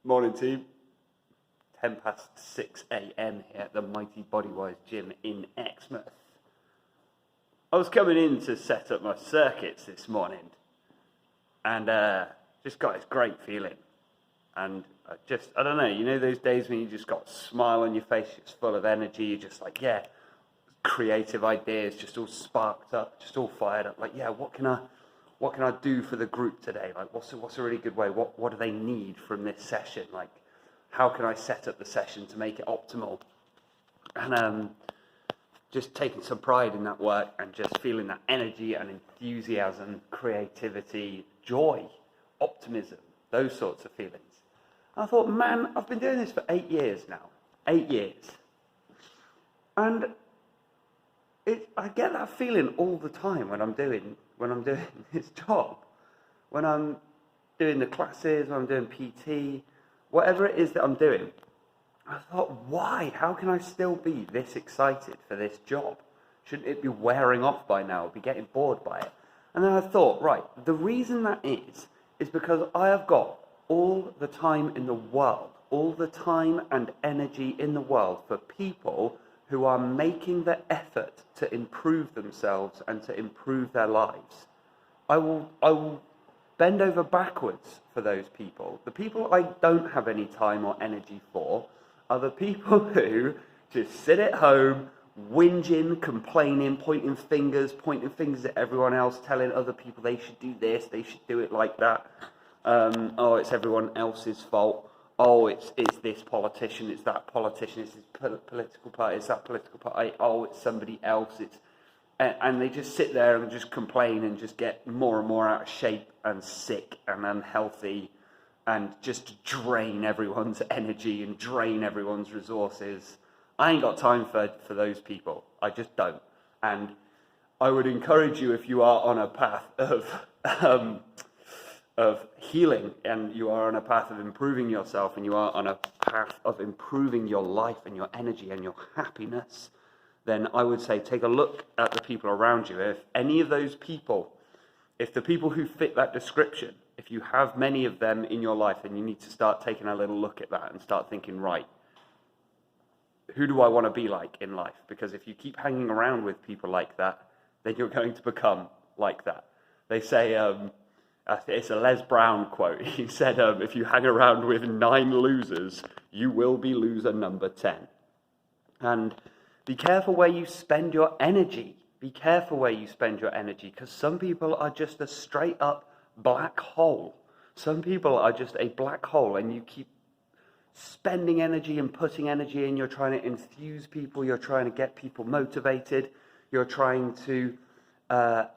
Morning team, 6 a.m. here at the Mighty Bodywise Gym in Exmouth. I was coming in to set up my circuits this morning and just got this great feeling. And I don't know, you know those days when you just got a smile on your face, just full of energy, you're just like, yeah, creative ideas, just all sparked up, just all fired up, like, yeah, what can I do for the group today? Like, what's a really good way? What do they need from this session? Like, how can I set up the session to make it optimal? And just taking some pride in that work and just feeling that energy and enthusiasm, creativity, joy, optimism, those sorts of feelings. And I thought, man, I've been doing this for 8 years now. 8 years. And I get that feeling all the time when I'm doing this job, when I'm doing the classes, when I'm doing PT, whatever it is that I'm doing. I thought, why? How can I still be this excited for this job? Shouldn't it be wearing off by now, be getting bored by it? And then I thought, right, the reason that is because I have got all the time in the world, all the time and energy in the world for people who are making the effort to improve themselves and to improve their lives. I will bend over backwards for those people. The people I don't have any time or energy for are the people who just sit at home, whinging, complaining, pointing fingers at everyone else, telling other people they should do this, they should do it like that. Oh, it's everyone else's fault. Oh, it's this politician, it's that politician, it's this political party, it's that political party. Oh, it's somebody else. And they just sit there and just complain and just get more and more out of shape and sick and unhealthy and just drain everyone's energy and drain everyone's resources. I ain't got time for those people. I just don't. And I would encourage you, if you are on a path of healing and you are on a path of improving yourself and you are on a path of improving your life and your energy and your happiness, then I would say take a look at the people around you. If any of those people, if the people who fit that description, if you have many of them in your life, then you need to start taking a little look at that and start thinking, right, who do I want to be like in life? Because if you keep hanging around with people like that, then you're going to become like that. They say, it's a Les Brown quote. He said, if you hang around with 9 losers, you will be loser number 10. And be careful where you spend your energy. Be careful where you spend your energy, because some people are just a straight up black hole. Some people are just a black hole, and you keep spending energy and putting energy in. You're trying to enthuse people. You're trying to get people motivated. You're trying to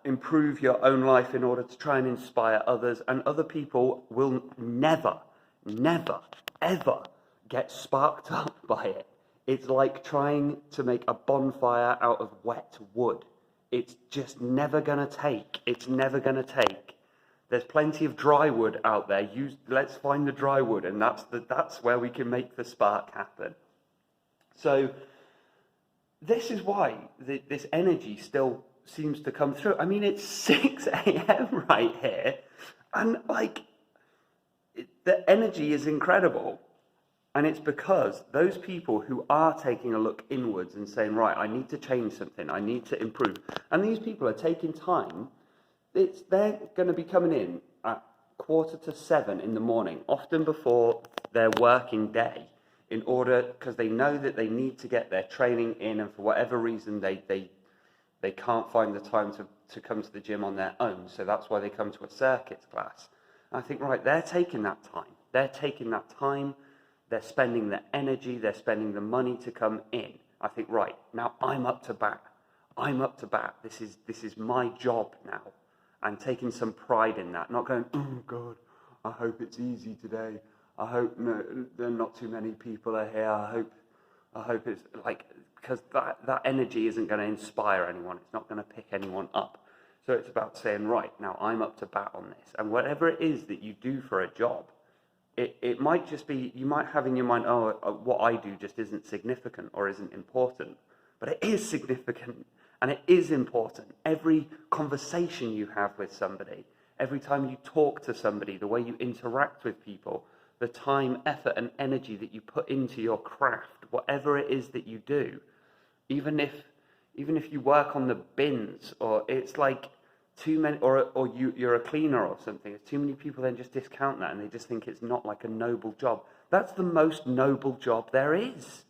improve your own life in order to try and inspire others, and other people will never, ever get sparked up by it. It's like trying to make a bonfire out of wet wood. It's just never going to take. It's never going to take. There's plenty of dry wood out there. Let's find the dry wood, and that's where we can make the spark happen. So this is why this energy still seems to come through. I mean, it's 6 a.m. right here, and the energy is incredible. And it's because those people who are taking a look inwards and saying, right, I need to change something, I need to improve. And these people are taking time. They're going to be coming in at 6:45 in the morning, often before their working day, in order, because they know that they need to get their training in, and for whatever reason they can't find the time to come to the gym on their own. So that's why they come to a circuits class. And I think, right, they're taking that time. They're taking that time. They're spending the energy, they're spending the money to come in. I think, right, now I'm up to bat. I'm up to bat. This is my job now. And taking some pride in that. Not going, oh God, I hope it's easy today. I hope there are not too many people are here. I hope it's like, because that energy isn't going to inspire anyone. It's not going to pick anyone up. So it's about saying, right, now I'm up to bat on this. And whatever it is that you do for a job, it might just be, you might have in your mind, what I do just isn't significant or isn't important. But it is significant and it is important. Every conversation you have with somebody, every time you talk to somebody, the way you interact with people, the time, effort, and energy that you put into your craft, whatever it is that you do, even if you work on the bins, or it's like too many, or you're a cleaner or something, too many people then just discount that and they just think it's not like a noble job. That's the most noble job there is.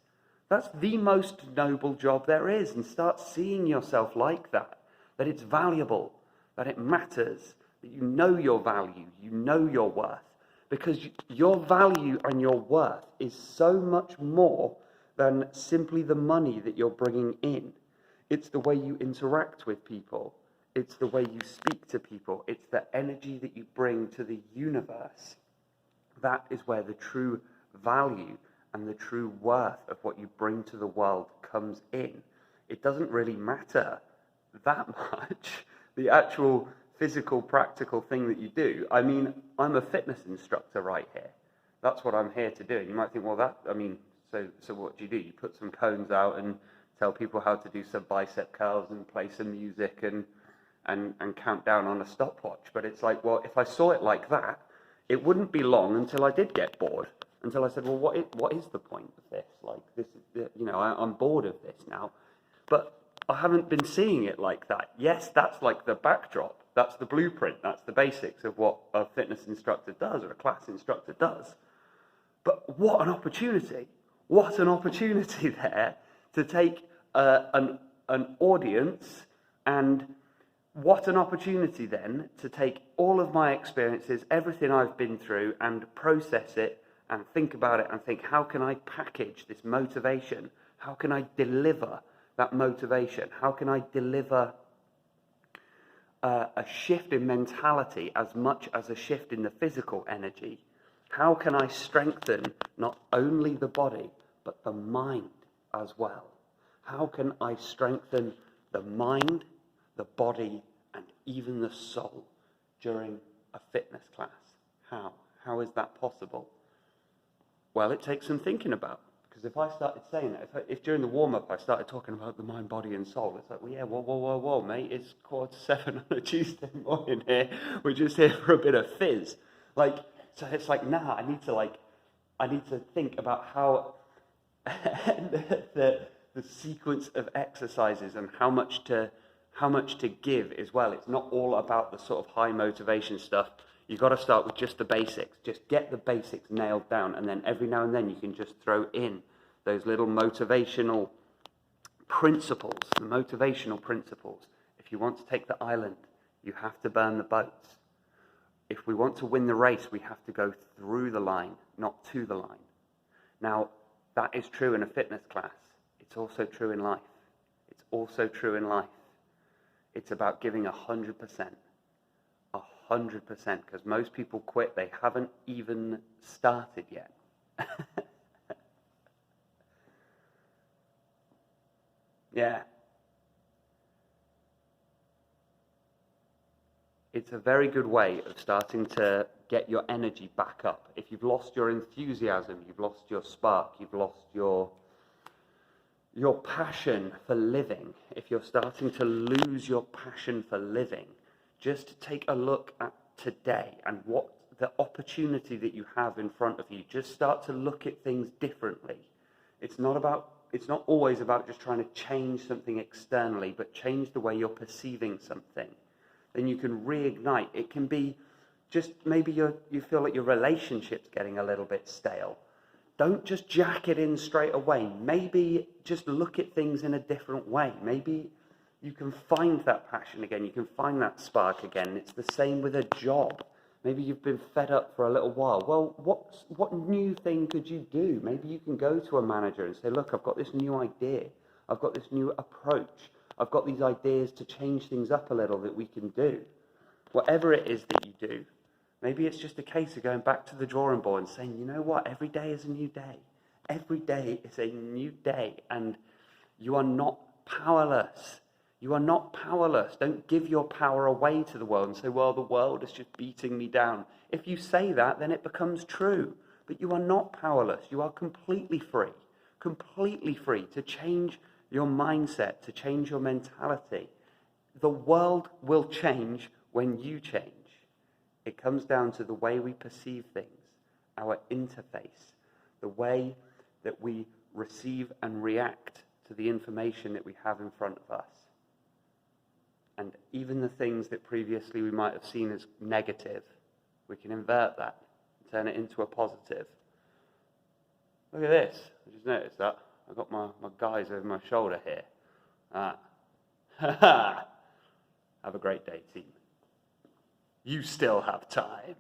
That's the most noble job there is. And start seeing yourself like that it's valuable, that it matters, that you know your value, you know your worth. Because your value and your worth is so much more than simply the money that you're bringing in. It's the way you interact with people. It's the way you speak to people. It's the energy that you bring to the universe. That is where the true value and the true worth of what you bring to the world comes in. It doesn't really matter that much, the actual physical, practical thing that you do. I mean, I'm a fitness instructor right here. That's what I'm here to do. And you might think, well, so what do? You put some cones out and tell people how to do some bicep curls and play some music and count down on a stopwatch. But it's like, well, if I saw it like that, it wouldn't be long until I did get bored. Until I said, well, what is the point of this? Like, this is, I'm bored of this now. But I haven't been seeing it like that. Yes, that's like the backdrop. That's the blueprint. That's the basics of what a fitness instructor does or a class instructor does. But what an opportunity. What an opportunity there to take an audience, and what an opportunity then to take all of my experiences, everything I've been through, and process it and think about it and think, how can I package this motivation? How can I deliver that motivation? How can I deliver a shift in mentality as much as a shift in the physical energy? How can I strengthen not only the body, but the mind as well? How can I strengthen the mind, the body, and even the soul during a fitness class? How? How is that possible? Well, it takes some thinking about. Because if I started saying that, if during the warm-up I started talking about the mind, body, and soul, it's like, well, yeah, whoa, mate, it's 6:45 on a Tuesday morning here. We're just here for a bit of fizz. So it's like, nah, I need to think about how the sequence of exercises and how much to give as well. It's not all about the sort of high motivation stuff. You've got to start with just the basics. Just get the basics nailed down, and then every now and then you can just throw in those little motivational principles, the motivational principles. If you want to take the island, you have to burn the boats. If we want to win the race, we have to go through the line, not to the line. Now, that is true in a fitness class. It's also true in life. It's also true in life. It's about giving 100%. 100%, because most people quit. They haven't even started yet. Yeah. It's a very good way of starting to get your energy back up. If you've lost your enthusiasm, you've lost your spark, you've lost your passion for living, if you're starting to lose your passion for living, just take a look at today and what the opportunity that you have in front of you. Just start to look at things differently. It's not always about just trying to change something externally, but change the way you're perceiving something. Then you can reignite. It can be just maybe you feel like your relationship's getting a little bit stale. Don't just jack it in straight away. Maybe just look at things in a different way. Maybe you can find that passion again. You can find that spark again. It's the same with a job. Maybe you've been fed up for a little while. Well, what new thing could you do? Maybe you can go to a manager and say, look, I've got this new idea. I've got this new approach. I've got these ideas to change things up a little that we can do. Whatever it is that you do, maybe it's just a case of going back to the drawing board and saying, you know what, every day is a new day. Every day is a new day, and you are not powerless. You are not powerless. Don't give your power away to the world and say, well, the world is just beating me down. If you say that, then it becomes true. But you are not powerless. You are completely free to change your mindset, to change your mentality. The world will change when you change. It comes down to the way we perceive things our interface, the way that we receive and react to the information that we have in front of us. And even the things that previously we might have seen as negative, we can invert that, turn it into a positive. Look at this. I just noticed that. I've got my guys over my shoulder here. Have a great day, team. You still have time.